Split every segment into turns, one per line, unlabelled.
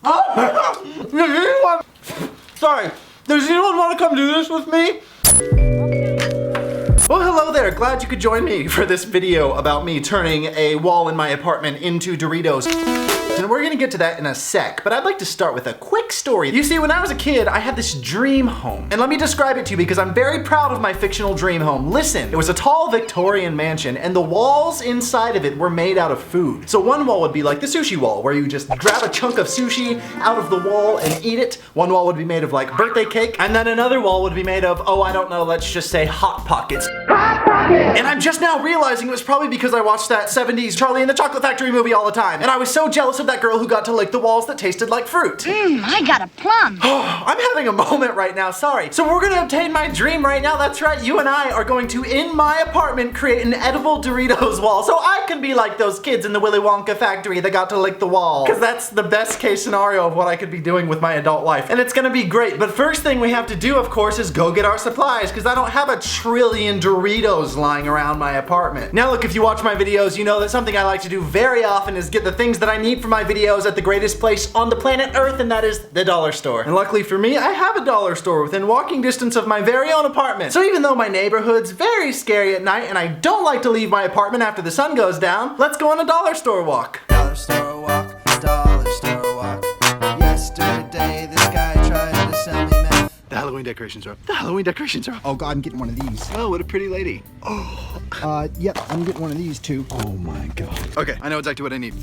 Oh, does anyone... Sorry, does anyone want to come do this with me? Well, hello there. Glad you could join me for this video about me turning a wall in my apartment into Doritos. And we're gonna get to that in a sec, but I'd like to start with a quick story. You see, when I was a kid, I had this dream home. And let me describe it to you because I'm very proud of my fictional dream home. Listen, it was a tall Victorian mansion and the walls inside of it were made out of food. So one wall would be like the sushi wall, where you just grab a chunk of sushi out of the wall and eat it. One wall would be made of like birthday cake, and then another wall would be made of, oh, I don't know, let's just say Hot Pockets. And I'm just now realizing it was probably because I watched that 70s Charlie and the Chocolate Factory movie all the time. And I was so jealous of that girl who got to lick the walls that tasted like fruit.
I got a plum.
I'm having a moment right now, sorry. So we're gonna obtain my dream right now. That's right, you and I are going to, in my apartment, create an edible Doritos wall. So I can be like those kids in the Willy Wonka factory that got to lick the wall. Because that's the best case scenario of what I could be doing with my adult life. And it's gonna be great. But first thing we have to do, of course, is go get our supplies. Because I don't have a trillion Doritos lying around my apartment. Now look, if you watch my videos, you know that something I like to do very often is get the things that I need for my videos at the greatest place on the planet Earth, and that is the dollar store. And luckily for me, I have a dollar store within walking distance of my very own apartment. So even though my neighborhood's very scary at night and I don't like to leave my apartment after the sun goes down, let's go on a dollar store walk.
Dollar store walk, dollar store walk. Yesterday this guy tried to sell me meth.
The Halloween decorations are up. The Halloween decorations are up.
Oh God, I'm getting one of these.
Oh, what a pretty lady.
Yep, I'm getting one of these too.
Oh my God. Okay, I know exactly what I need.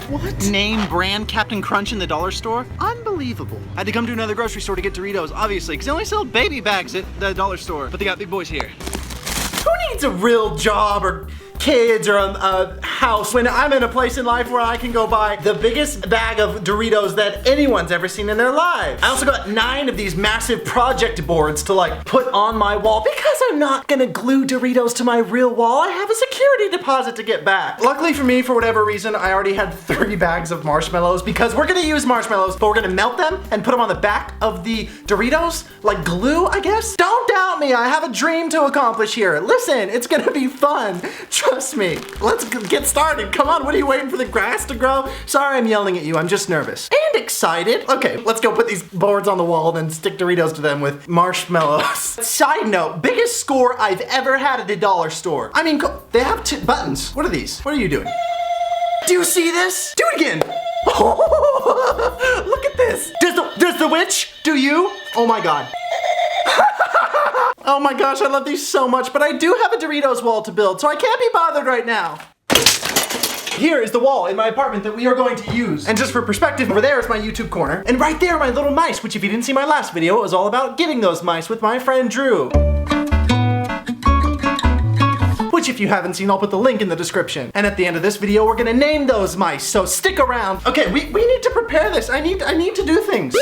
What? Name brand Captain Crunch in the dollar store? Unbelievable. I had to come to another grocery store to get Doritos, obviously, because they only sell baby bags at the dollar store, but they got big boys here. Who needs a real job or kids or a house when I'm in a place in life where I can go buy the biggest bag of Doritos that anyone's ever seen in their lives? I also got 9 of these massive project boards to like put on my wall because I'm not gonna glue Doritos to my real wall. I have a security deposit to get back. Luckily for me, for whatever reason, I already had 3 bags of marshmallows because we're gonna use marshmallows, but we're gonna melt them and put them on the back of the Doritos like glue, I guess. Don't doubt me, I have a dream to accomplish here. Listen, it's gonna be fun. Trust me. Let's get started. Come on, what are you waiting for the grass to grow? Sorry I'm yelling at you, I'm just nervous. And excited. Okay, let's go put these boards on the wall and then stick Doritos to them with marshmallows. Side note, biggest score I've ever had at the dollar store. I mean, they have 2 buttons. What are these? What are you doing? Do you see this? Do it again. Look at this. Does the witch? Do you? Oh my God. Oh my gosh, I love these so much, but I do have a Doritos wall to build, so I can't be bothered right now. Here is the wall in my apartment that we are going to use. And just for perspective, over there is my YouTube corner. And right there are my little mice, which if you didn't see my last video, it was all about getting those mice with my friend Drew. Which if you haven't seen, I'll put the link in the description. And at the end of this video, we're gonna name those mice, so stick around. Okay, we need to prepare this. I need to do things.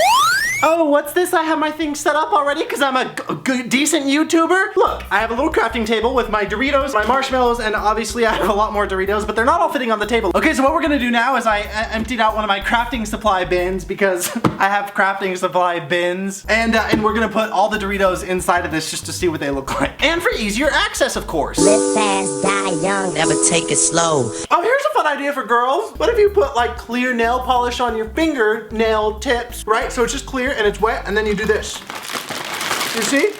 Oh, what's this? I have my thing set up already because I'm a good, decent YouTuber. Look, I have a little crafting table with my Doritos, my marshmallows, and obviously I have a lot more Doritos, but they're not all fitting on the table. Okay, so what we're gonna do now is I emptied out one of my crafting supply bins because I have crafting supply bins. And we're gonna put all the Doritos inside of this just to see what they look like. And for easier access, of course.
Live fast, die young, never take it slow.
Oh, here's a fun idea for girls. What if you put like clear nail polish on your fingernail tips, right? So it's just clear and it's wet, and then you do this. You see?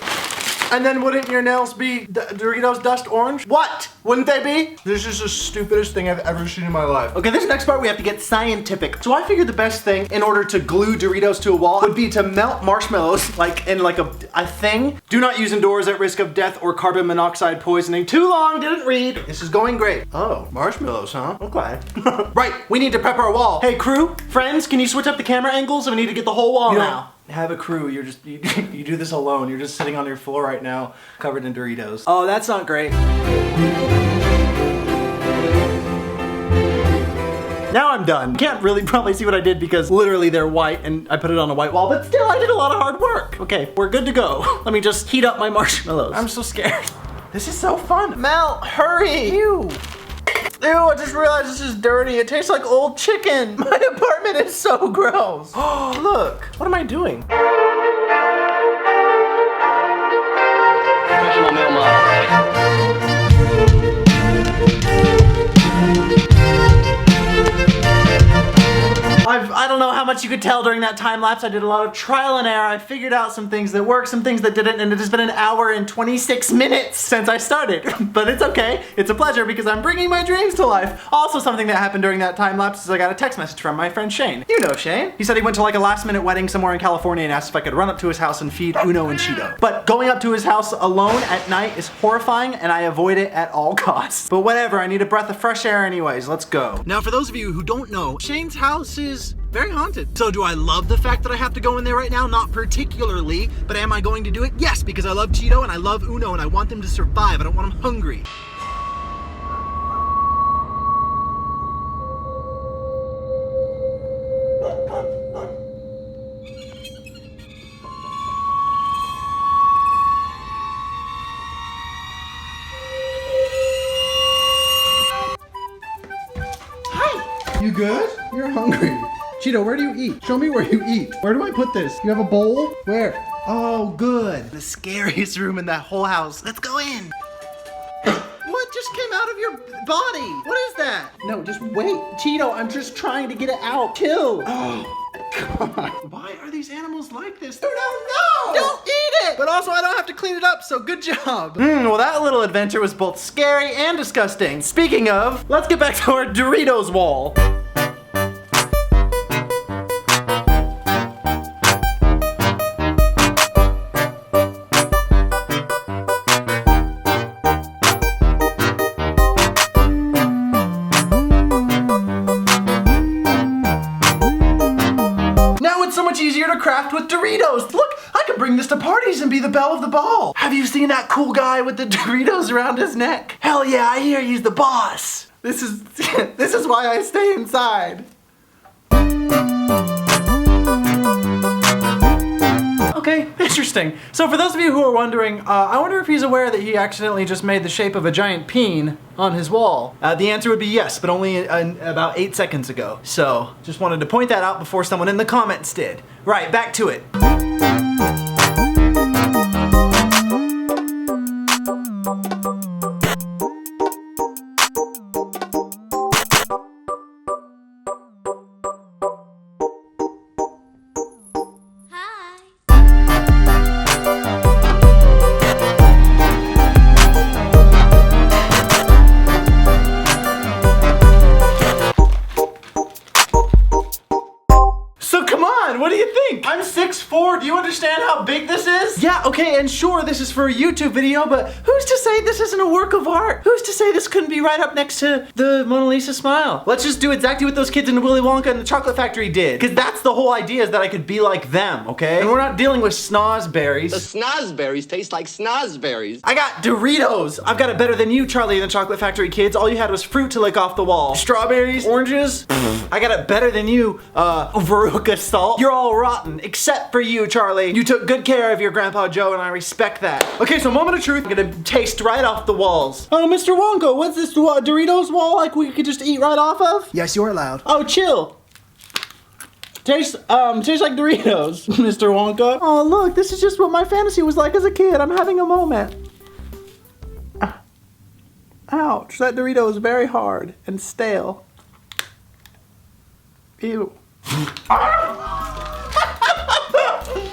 And then wouldn't your nails be Doritos dust orange? What? Wouldn't they be? This is the stupidest thing I've ever seen in my life. Okay, this next part we have to get scientific. So I figured the best thing in order to glue Doritos to a wall would be to melt marshmallows like in like a thing. Do not use indoors at risk of death or carbon monoxide poisoning. Too long, didn't read. This is going great. Oh, marshmallows, huh? Okay. Right, we need to prep our wall. Hey crew, friends, can you switch up the camera angles? We need to get the whole wall now. Have a crew, you do this alone. You're just sitting on your floor right now, covered in Doritos. Oh, that's not great. Now I'm done. You can't really probably see what I did because literally they're white and I put it on a white wall, but still I did a lot of hard work. Okay, we're good to go. Let me just heat up my marshmallows. I'm so scared. This is so fun. Mel, hurry. Ew. Ew, I just realized this is dirty. It tastes like old chicken. My apartment is so gross. Oh, look. What am I doing?
Professional male model.
I don't know how much you could tell during that time lapse. I did a lot of trial and error. I figured out some things that worked, some things that didn't, and it has been an hour and 26 minutes since I started. But it's okay. It's a pleasure because I'm bringing my dreams to life. Also, something that happened during that time lapse is I got a text message from my friend Shane. You know Shane. He said he went to like a last minute wedding somewhere in California and asked if I could run up to his house and feed Uno and Cheeto. But going up to his house alone at night is horrifying and I avoid it at all costs. But whatever, I need a breath of fresh air anyways. Let's go. Now for those of you who don't know, Shane's house is very haunted. So do I love the fact that I have to go in there right now? Not particularly, but am I going to do it? Yes, because I love Cheeto and I love Uno and I want them to survive. I don't want them hungry.
You good? You're hungry. Cheeto, where do you eat? Show me where you eat. Where do I put this? You have a bowl? Where? Oh, good.
The scariest room in that whole house. Let's go in. What just came out of your body? What is that?
No, just wait. Cheeto, I'm just trying to get it out. Chill.
Oh, God. Why are these animals like this? You don't know. Don't eat it. But also, I don't have to clean it up, so good job. Well, that little adventure was both scary and disgusting. Speaking of, let's get back to our Doritos wall. Easier to craft with Doritos. Look, I could bring this to parties and be the belle of the ball. Have you seen that cool guy with the Doritos around his neck? Hell yeah, I hear he's the boss. This is why I stay inside. Okay, interesting. So for those of you who are wondering, I wonder if he's aware that he accidentally just made the shape of a giant peen on his wall. The answer would be yes, but only about 8 seconds ago. So just wanted to point that out before someone in the comments did. Right, back to it. What do you think? I'm 6'4". Do you understand how big this is? Yeah, okay, and sure, this is for a YouTube video, but who's to say this isn't a work of art? Who's to say this couldn't be right up next to the Mona Lisa smile? Let's just do exactly what those kids in Willy Wonka and the Chocolate Factory did. Because that's the whole idea, is that I could be like them, okay? And we're not dealing with snozberries.
The snozberries taste like snozberries.
I got Doritos. I've got it better than you, Charlie and the Chocolate Factory kids. All you had was fruit to lick off the wall. Strawberries, oranges. I got it better than you, Veruca Salt. You're all rotten, except for you, Charlie. You took good care of your Grandpa Joe, and I respect that. Okay, so moment of truth. I'm gonna taste right off the walls. Oh, Mr. Wonka, what's this Doritos wall like we could just eat right off of?
Yes, you're allowed.
Oh, chill. Tastes like Doritos, Mr. Wonka. Oh, look, this is just what my fantasy was like as a kid. I'm having a moment. Ouch, that Dorito is very hard and stale. Ew.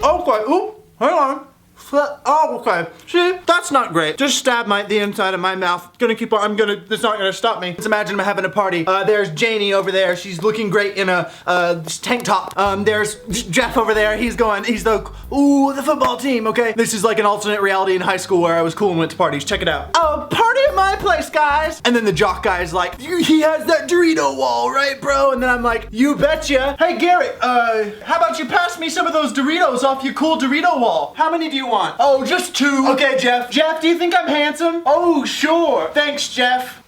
Okay, ooh, hang on. Oh, okay. See, that's not great. Just stab the inside of my mouth. It's not gonna stop me. Let's imagine I'm having a party. There's Janie over there. She's looking great in a tank top. There's Jeff over there. He's the football team, okay? This is like an alternate reality in high school where I was cool and went to parties. Check it out. Oh, party at my place, guys. And then the jock guy is like, he has that Dorito wall, right, bro? And then I'm like, you betcha. Hey, Garrett, how about you pass me some of those Doritos off your cool Dorito wall? How many do you want? Oh, just 2. Okay, Jeff. Jeff, do you think I'm handsome? Oh, sure. Thanks, Jeff.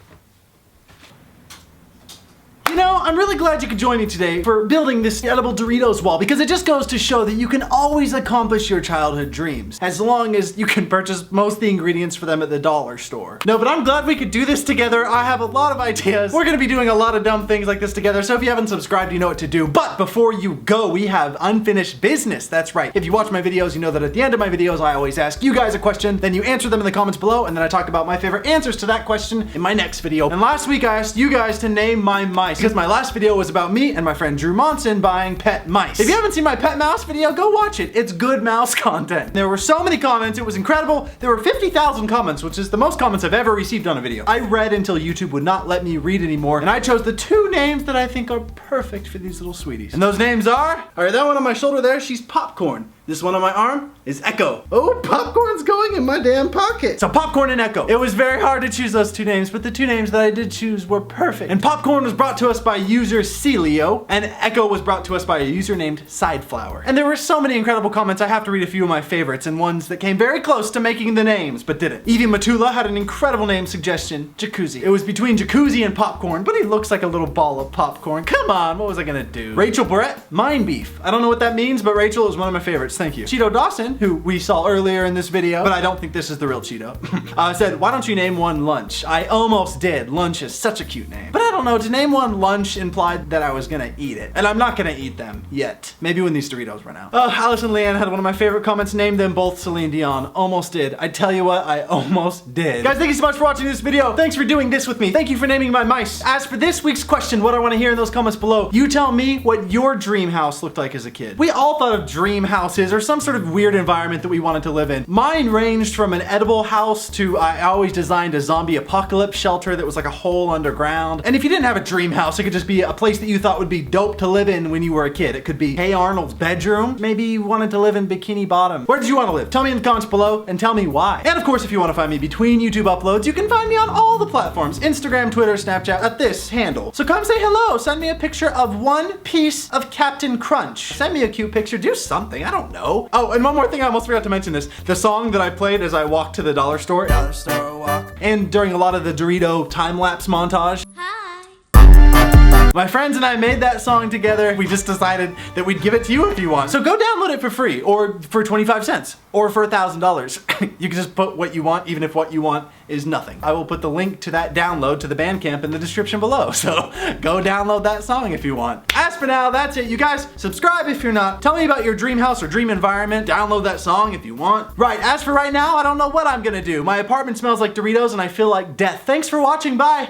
You know, I'm really glad you could join me today for building this edible Doritos wall, because it just goes to show that you can always accomplish your childhood dreams, as long as you can purchase most of the ingredients for them at the dollar store. No, but I'm glad we could do this together. I have a lot of ideas. We're gonna be doing a lot of dumb things like this together, so if you haven't subscribed, you know what to do. But before you go, we have unfinished business. That's right. If you watch my videos, you know that at the end of my videos, I always ask you guys a question, then you answer them in the comments below, and then I talk about my favorite answers to that question in my next video. And last week, I asked you guys to name my mice.
because my last video was about me and my friend Drew Monson buying pet mice. If you haven't seen my pet mouse video, go watch it. It's good mouse content. There were so many comments, it was incredible. There were 50,000 comments, which is the most comments I've ever received on a video. I read until YouTube would not let me read anymore, and I chose the 2 names that I think are perfect for these little sweeties. And those names are, all right, that one on my shoulder there, she's Popcorn. This one on my arm is Echo.
Oh, Popcorn's going in my damn pocket.
So Popcorn and Echo. It was very hard to choose those 2 names, but the 2 names that I did choose were perfect. And Popcorn was brought to us by user Celio, and Echo was brought to us by a user named Sideflower. And there were so many incredible comments, I have to read a few of my favorites and ones that came very close to making the names, but didn't. Evie Matula had an incredible name suggestion, Jacuzzi. It was between Jacuzzi and Popcorn, but he looks like a little ball of popcorn. Come on, what was I gonna do? Rachel Barrett, Mind Beef. I don't know what that means, but Rachel is one of my favorites, thank you. Cheeto Dawson, who we saw earlier in this video, but I don't think this is the real Cheeto, said, why don't you name one Lunch? I almost did. Lunch is such a cute name. But I don't know, to name one Lunch implied that I was gonna eat it. And I'm not gonna eat them yet. Maybe when these Doritos run out. Allison Leanne had one of my favorite comments, named them both Celine Dion. Almost did. I tell you what, I almost did. Guys, thank you so much for watching this video. Thanks for doing this with me. Thank you for naming my mice. As for this week's question, what I wanna hear in those comments below, you tell me what your dream house looked like as a kid. We all thought of dream houses or some sort of weird environment that we wanted to live in. Mine ranged from an edible house to I always designed a zombie apocalypse shelter that was like a hole underground. And if you didn't have a dream house, it could just be a place that you thought would be dope to live in when you were a kid. It could be Hey Arnold's bedroom. Maybe you wanted to live in Bikini Bottom. Where did you want to live? Tell me in the comments below and tell me why. And of course, if you want to find me between YouTube uploads, you can find me on all the platforms, Instagram, Twitter, Snapchat, at this handle. So come say hello. Send me a picture of one piece of Captain Crunch. Send me a cute picture. Do something. I don't know. Oh, and one more thing, I almost forgot to mention this. The song that I played as I walked to the dollar store.
Dollar store walk.
And during a lot of the Dorito time-lapse montage. My friends and I made that song together. We just decided that we'd give it to you if you want. So go download it for free, or for 25 cents, or for $1,000. You can just put what you want, even if what you want is nothing. I will put the link to that download to the Bandcamp in the description below. So go download that song if you want. As for now, that's it. You guys, subscribe if you're not. Tell me about your dream house or dream environment. Download that song if you want. Right, as for right now, I don't know what I'm gonna do. My apartment smells like Doritos and I feel like death. Thanks for watching, bye.